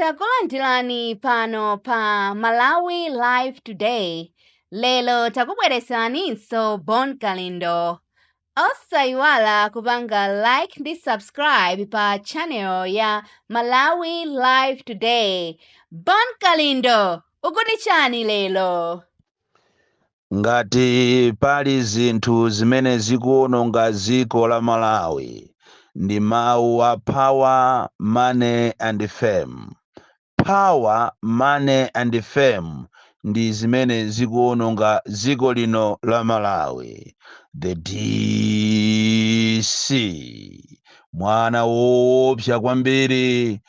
Takulandirani pano pa Malawi Live Today. Lelo takubweresaniso Bon Kalindo. Osayiwala kupanga like ndi subscribe pa channel ya Malawi Live Today. Bon Kalindo, ukuti chani lelo? Ngati pali zinthu zimene zikuwononga dziko la Malawi ndi mawu a power, money and fame. Power, money and fame ndi zimene zikuwononga dziko lino la Malawi. The DC mwana woopsa kwambiri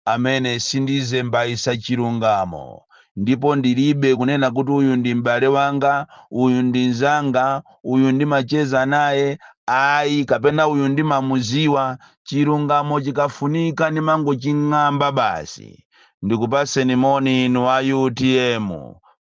amene sindizembayisa chilungamo, ndipo ndilibe kunena kuti uyu ndi m'bale wanga, uyu ndi nzanga, uyu ndimacheza naye, ayi kapena uyu ndimamuziwa. Chilungamo chikafunika ndimangoching'amba basi. Ndikupaseni moni inu a UTM.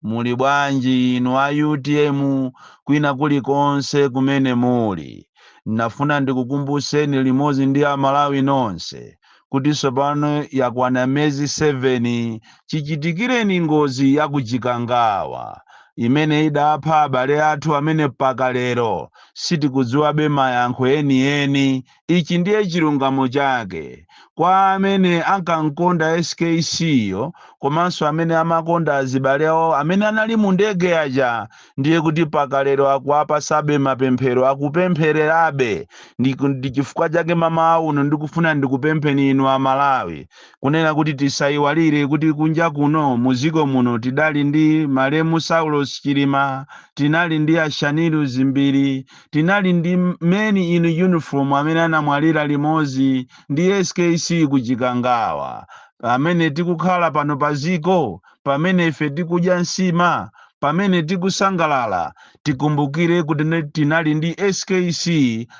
Muli bwanji inu a UTM kwina kulikonse kumene muli? Nafuna ndikukumbuseni limodzi ndi a Malawi nonse kuti tsopano yakwana miyezi 7 chichitikireni ngozi ya kuchikangawa imene idapha abale athu amene mpaka lero sitikudziwabe mayankho enieni. Ichi ndiye chilungamo chake kwa amene ankankonda SKC yo komanso amene amakonda azibale awo amene anali mu ndege aja. Ndiye kuti mpaka lero akuwapasabe mapemphero, akupemphererabe. Ndi chifukwa chake mama uno ndikufuna ndikupempheni inu a Malawi kunena kuti tisayiwalire kuti kunja kuno muziko muno tidali ndi Malemu Saulos Chilima, tinali ndi Ashaniru Zimbiri, tinali ndi many in uniform amene anamwalira limodzi ndi SKC kuchikangawa. Pamene tikukhala pano paziko, pamene ife tikudya nsima, pamene tikusangalala, tikumbukire kuti tinali ndi SKC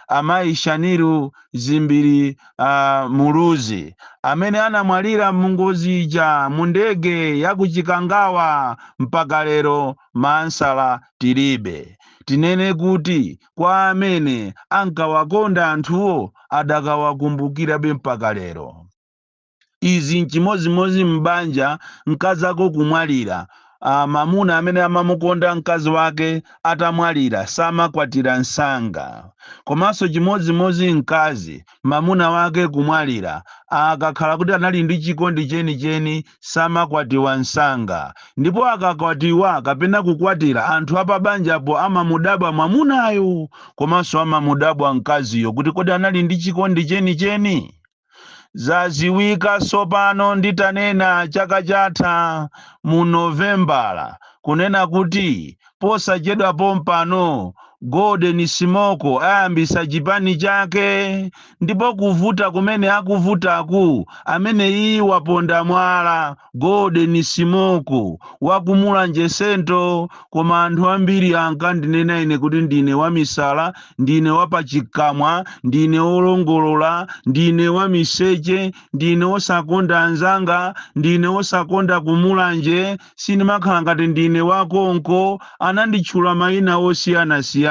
amayi Shaniru Zimbiri Muluzi amene anamwalira mungozi ija mu ndege ya kuchikangawa. Mpaka lero mansala tilibe. Tinene kuti kwa amene ankawakonda anthuwo adakawakumbukirabe mpaka lero. Izi nchimozimozi mbanja mkazako kumwalira. Mamuna amene amamukonda mkazi wake atamwalira samakwatira nsanga. Komanso chimozimozi mkazi mamuna wake kumwalira akakhala kuti anali ndi chikondi chenicheni samakwatiwa nsanga. Ndipo akakwatiwa kapena kukwatira anthu apabanjapo amamudabwa mwamunayo komanso amamudabwa mkaziyo kuti kodi anali ndi chikondi chenicheni. Zaziwika sopano nditanena chaka chatha mu Novembala kunena kuti posachedwa pompano Golden Simoko ayambisa chipani chake. Ndipo kuvuta kumene akuvutaku amene iyi waponda mwala Golden Simoko wakumulanje sento. Koma anthu ambiri ankandinena ine kuti ndine wamisala, ndine wapachikamwa, ndine olongolola, ndine wamiseche, ndine osakonda anzanga, ndine osakonda kumulanje, sinimakhala ngati ndine wakonko. Ananditchula mayina osiyana-siyana.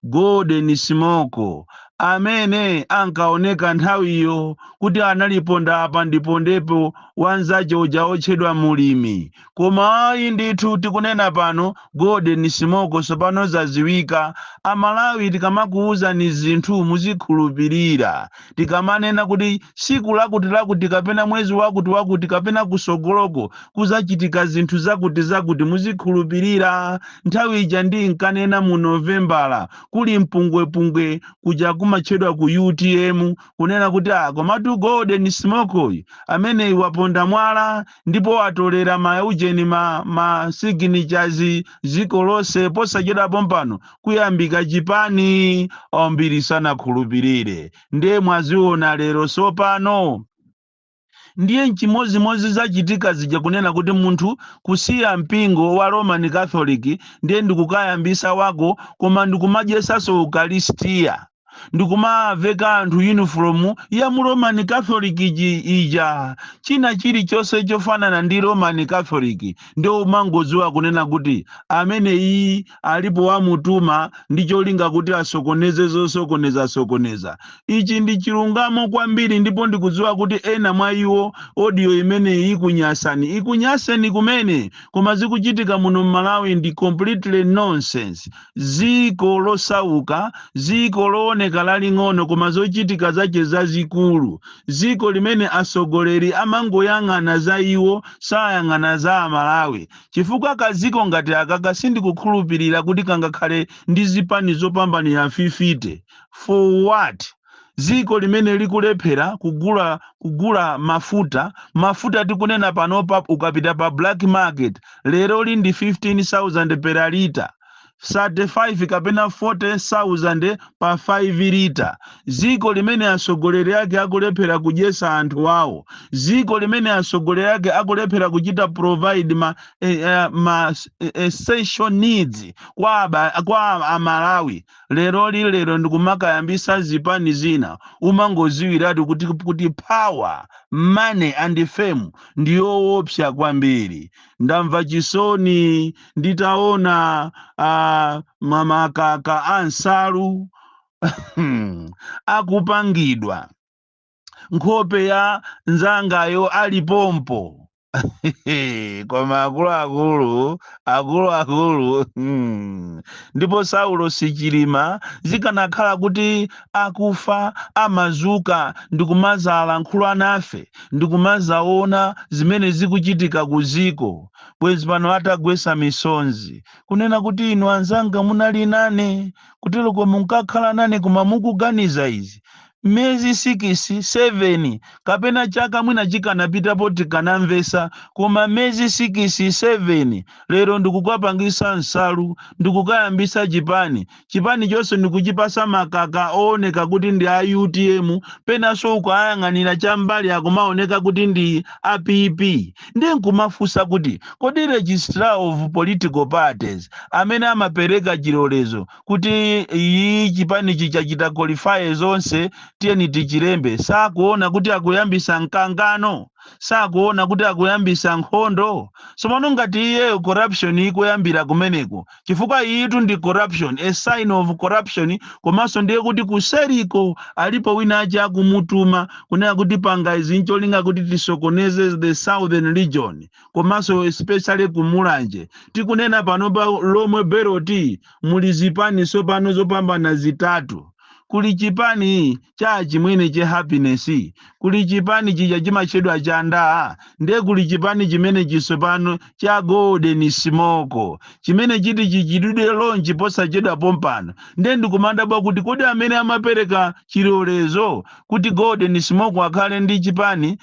Golden Simoko amene ankaoneka nthawiyo kuti analiponda apa ndipondepo wanzache uja otchedwa Mulimi. Koma ayi ndithu tikunena pano Golden Simoko sopano zaziwika. Amalawi tikamakuwuzani zinthu muzikhulupirira. Tikamanena kuti siku lakuti kapena mwezi wakuti kapena kusogoloko kuzachitika zinthu zakuti muzikhulupirira. Nthawi ija ndi nkanena mu Novembala kuli mpungwepungwe kuja kumachedwa ku UTM kunena kuti komatu Golden Simoko amene waponda mwala ndipo atolera maujeni ma signatures ziko lonse posachedwa pompano kuyambika chipani. Ambiri sanakhulupirire. Ndiye mwaziona lero sopano ndiye nchimozimozi zachitika zija kunena kuti munthu kusiya mpingo wa Roman Catholic ndiye ndikukayambisa wako koma ndikumajesaso Ukaristiya. ndikumaveka anthu uniform ya mu Roman Catholic ija china chilichonse chofanana ndi Roman Catholic ndio umangodziwa kunena kuti amene iyi alipo wamutuma ndi cholinga kuti asokoneze zosokoneza. Ichi ndi chilungamo kwambiri, ndipo ndikudziwa kuti ena mwa iwo audio imene ikunyaseni kumene koma zikuchitika muno Malawi ndi completely nonsense. Ziko losauka, ziko looneka laling'ono koma zochitika zache zazikulu, ziko limene asogoleri amangoyang'ana za iwo sayang'ana za Malawi. Chifukwa kaziko ngati aka sindikukhulupirira kuti kangakhale ndi zipani zopambanira 50 for what? Ziko limene likulephera kugula mafuta tikunena panopa ukapita pa black market lero ndi 15,000 per liter, 35 kapena 40,000 pa 5 liter. Ziko limene asogoleri ake akulephera kudyesa anthu awo, ziko limene asogoleri ake akulephera kuchita provide ma essential needs kwa Amalawi. Lero ndikumakayambisa zipani zina umangoziwiratu kuti power, money and fame ndiyo woopsa kwambiri. Ndamva chisoni nditaona mamakaka ansalu akupangidwa nkhope ya nzangayo alipompo koma akulu ndipo Saulo Sichilima zikanakhala kuti akufa amazuka ndikumazala nkhulu nafe ndikumazaona zimene zikuchitika kuziko. Bwezi pano atagwesa misonzi kunena kuti inu anzanga munali nane kutero kwa munkakhala nane koma mukuganiza izi mezi 6 7 kapena chaka mwina chikanapita poti kanamvesa koma mezi 6 7 lero ndikukwapangisa nsalu ndikukayambisa chipani chonse ndikuchipasa makaka ooneka kuti ndi a UTM penaso ukayang'anira chambali akumaoneka kuti ndi APP. Ndiye nkumafusa kuti kodi registrar of political parties amene amapereka chilolezo kuti iyi chipani chichachita qualify zonse tiyeni tichilembe, sakuona kuti akuyambisa mkangano, sakuona kuti akuyambisa nkhondo. Somano ngati iye corruption ikuyambira kumeneko chifukwa iyitu ndi corruption, a sign of corruption, komanso ndiye kuti kuseriko alipo wina aja akumutuma kunena kuti panga izi ncholinga kuti tisokoneze the southern region komanso especially kumulanje. Tikunena panopa lomwe Beroti muli zipani sopano zopambana zitatu. Kuli chipani cha chimwene che happiness, kuli chipani chija chimachedwa cha ndaa, ndiye kuli chipani chimene chisopano cha golden smoke chimene chiti chichidude lonji posa chedwa pompano. Ndiye ndikumanda bwa kuti kodi amene amapereka chilolezo kuti golden smoke akhale ndi chipani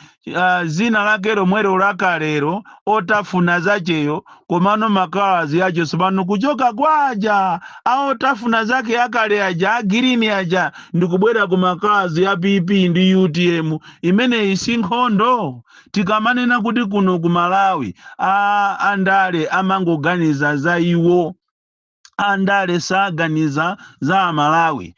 zina lake lomwero lakalero otafuna zacheyo komano makalazi yacho sopano kuchoka kwaja aotafuna zake akale aja green aja ndikubwera ku makalazi ya PP ndi UTM imene isi nkhondo. Tikamanena kuti kuno ku Malawi andale amangoganiza za iwo, andale saganiza za Malawi.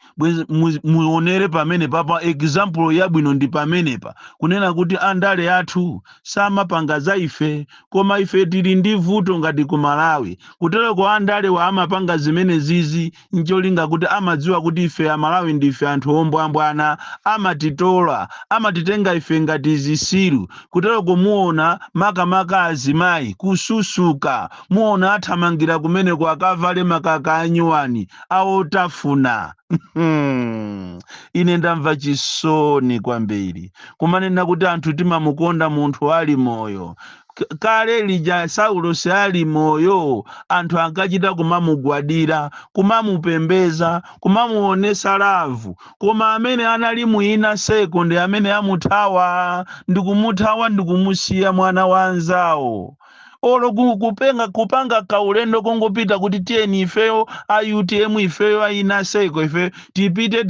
Muonere pamene papa example yabwino ndi pamenepa kunena kuti andale athu samapanga za ife koma ife tili ndi vuto ngati ku Malawi. Kutero kwa andale wa amapanga zimene zizi ncholinga kuti amadziwa kuti ife Malawi ndife anthu ombwambwana, amatitola amatitenga ife ngati zisiru. Kutero kumuona makamaka azimayi kususuka, muona athamangira kumene kwa akavale makaka anyuwani aotafuna. Ine ndamva chisoni kwambiri kumanena kuti anthu timamukonda munthu ali moyo. Kale lija Saulo ali moyo anthu ankachita kumamugwadira, kumamupembeza, kumamuonesa lavu, koma amene anali muina sekonde amene amuthawa ndikumusiya mwana wanzawo. Olo kupanga kaulendo kongopita kuti tiyeni ifeyo a UTM ifeyo aina seko ife tipite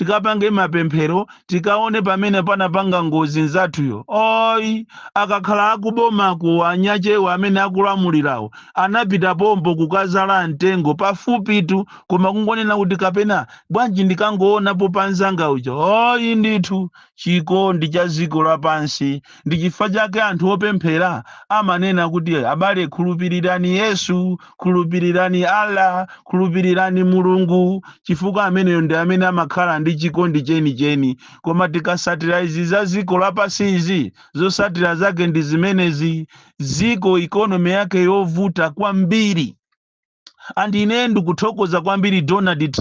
tikapange mapemphero tikaone pamene panapanga ngozi nzathuyo oyi akakhala akubomako anyachewo amene akulamulirawo anapita pompo kukazala mtengo pafupitu koma kungonena kuti kapena bwanji ndikangoonapo panzanga uja oyi ndithu chikondi cha dziko lapansi ndi chifukwa chake anthu opemphera amanena kuti abale khulupirirani Yesu, khulupirirani Allah, khulupirirani Mulungu chifukwa ameneyo ndi amene amakhala ndi chikondi chenicheni. Koma tikasatira izi za dziko lapansi izi zosatira zake ndi zimenezi, dziko ikonomi yake yovuta kwambiri. Ine ndikuthokoza kwambiri Donald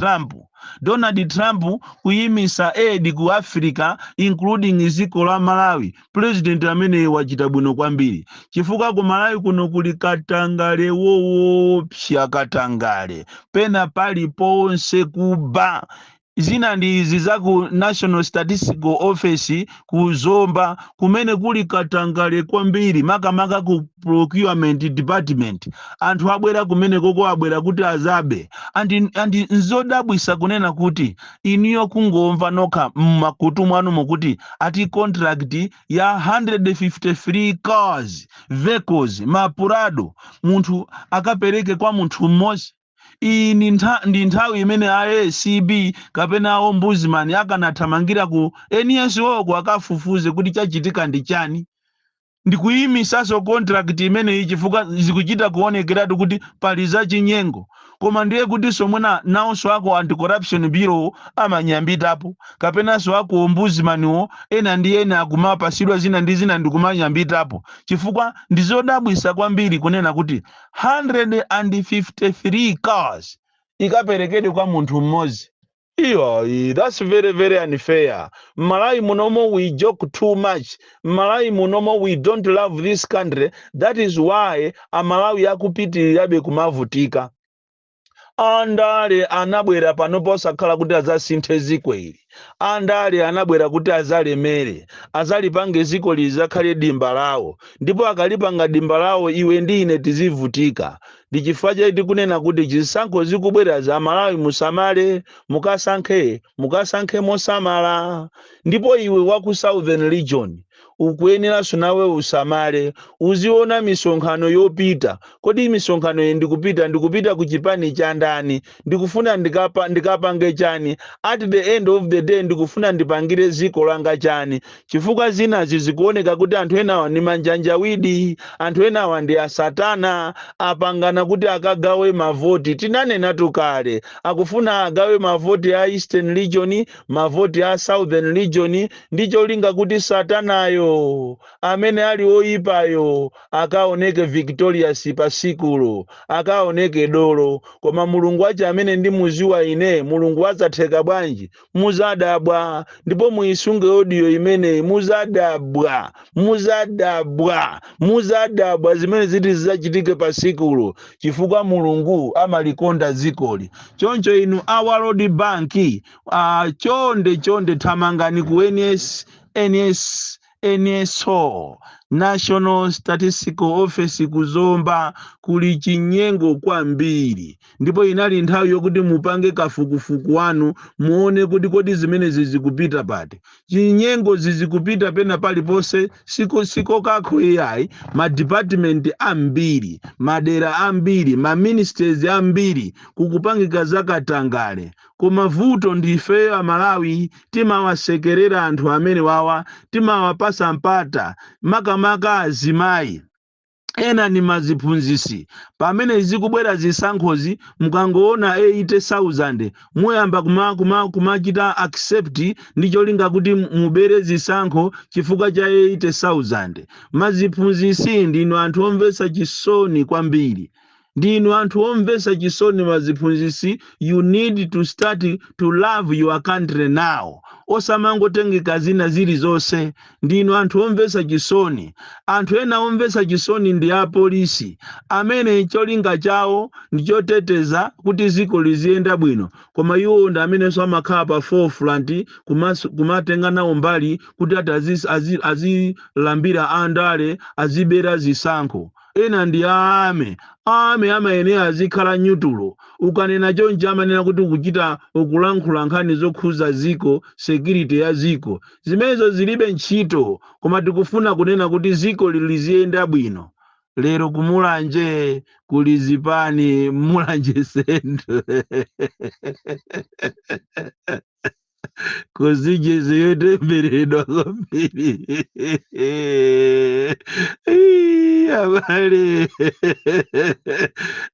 Trump kuyimisa aid ku Africa including dziko la Malawi. President amene wachita bwino kwambiri chifukwa ku Malawi kuno kuli katangale woopsa, katangale pena pali ponse kuba. Zina ndi izi za ku National Statistical Office ku Zomba kumene kuli katangale kwambiri makamaka ku Procurement Department. Anthu abwera kumene koko abwera kuti azabe. Andi nzodabwisa kunena kuti iniyo kungomva nokha mmakutu mwanu mukuti ati contract ya 153 cars, vehicles, mapurado munthu akapereke kwa munthu mmodzi. Iyi ndi nthawi imene ACB kapena ombudsman akanathamangira ku NSO akafufuze kuti chachitika ndi chani. Ndikuyimisaso contract imene chifukwa zikuchita kuonekeratu kuti pali za chinyengo. Koma ndiye kuti somwena nawonso ako anti-corruption bureau amanyambitapo kapenanso ako ombudsmaniwo ena ndi ena akumapasidwa zina ndi zina ndikumanyambitapo chifukwa ndizodabwisa kwambiri kunena kuti 153 cars ikaperekedwe kwa munthu mmodzi. That's very, very unfair. Malawi munomo we joke too much. Malawi munomo we don't love this country. That is why Malawi akupitirirabe kumavutika. Andale anabwera panopo sakhala kuti azasinthe dziko ili. Andale anabwera kuti azalemere, azalipange dziko lizakhale dimba lawo. Ndipo akalipanga dimba lawo iwe ndi ine tizivutika. Ndi chifukwa chake kunena kuti zisankho zikubwera za Malawi musamale, mukasankhe mosamala. Ndipo iwe waku Southern Region ukuyenera nawe usamale, uziona misonkhano yopita. Kodi misonkhano ye ndikupita ku chipani cha ndani, ndikufuna ndikapange chani, at the end of the day ndikufuna ndipangire dziko langa chani. Chifukwa zina zikuoneka kuti anthu enawa ni manjanjawidi, anthu enawa ndi asatana, apangana kuti akagawe mavoti. Tinanena tukale akufuna agawe mavoti a Eastern Region, mavoti a Southern Region, ndicho linga kuti satanayo amene ali oyipayo akaoneke victorious pasikulo, akaoneke dolo. Koma Mulungu wache amene ndi muziwa ine, Mulungu wazatheka bwanji muzadabwa. Ndipo muisunge audio imene muzadabwa zimene ziti zachitike pasikulo chifukwa Mulungu amalikonda dzikoli. Choncho inu a World Bank chonde thamangani ku NSO National Statistical Office kuzomba kuli chinyengo kwambiri. Ndipo inali nthawi yokuti mupange kafukufuku wanu muone kuti kodi zimene zizikupita pati. Chinyengo zizikupita pena pali pose siko kako AI, ma department ambiri, madera ambiri, ma ministers ambiri kukupangika zakatangale. Koma vuto ndife a Malawi timawasekerera anthu amene wawa, timawapasa mpata makamaka azimayi. Ena ni maziphunzisi. Pamene zikubwera zisankhozi mukangoona 80,000 muyamba kumachita accept ndicho linga kuti mubere zisankho chifukwa cha 80,000. Maziphunzisi ndinu anthu omvetsa chisoni kwambiri. Ndinu anthu omvetsa chisoni maziphunzisi. You need to start to love your country now. Osamangotengeka zina zili zonse. Ndinu anthu omvetsa chisoni. Anthu ena omvetsa chisoni ndi a polisi amene cholinga chawo ndichoteteza kuti dziko liziyenda bwino. Koma iwo ndi amene so amakhala pa forefront kumatenga nawo mbali kuti azilambira andale azibera zisankho. ena ndi ame amayenera azikhala nyutulo. Ukanena choncho amanena kuti ukuchita ukulankhula nkhani zokhuza ziko, security ya ziko. Zimenezo zilibe ntchito, koma tikufuna kunena kuti ziko liziyenda bwino. Lero kumulanje kuli zipani mulanje sendo kuzije ziyotemberedwa kwambiri abale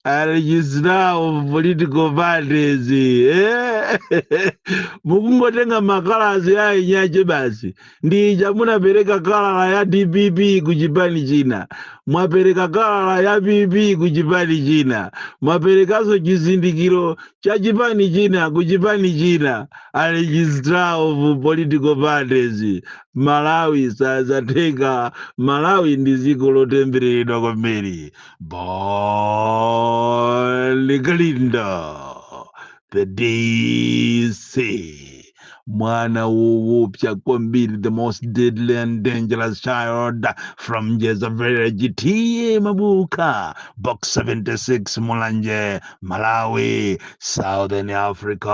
registrar of political parties mukungotenga makalazi ainyache basi ndija munapereka kalala ya DPP kuchipani china, mwapereka kalala ya PP kuchipani china, mwaperekaso chizindikiro cha chipani china kuchipani china. Registrar of political parties Malawi sazatenga. Malawi ndi ziko lotembereredwa kwambiri. Bonkalinda the DC mwana woopsa kwambiri, the most deadly and dangerous child from Jezavere GT Mabuka, box 76 Mulanje, Malawi, Southern Africa.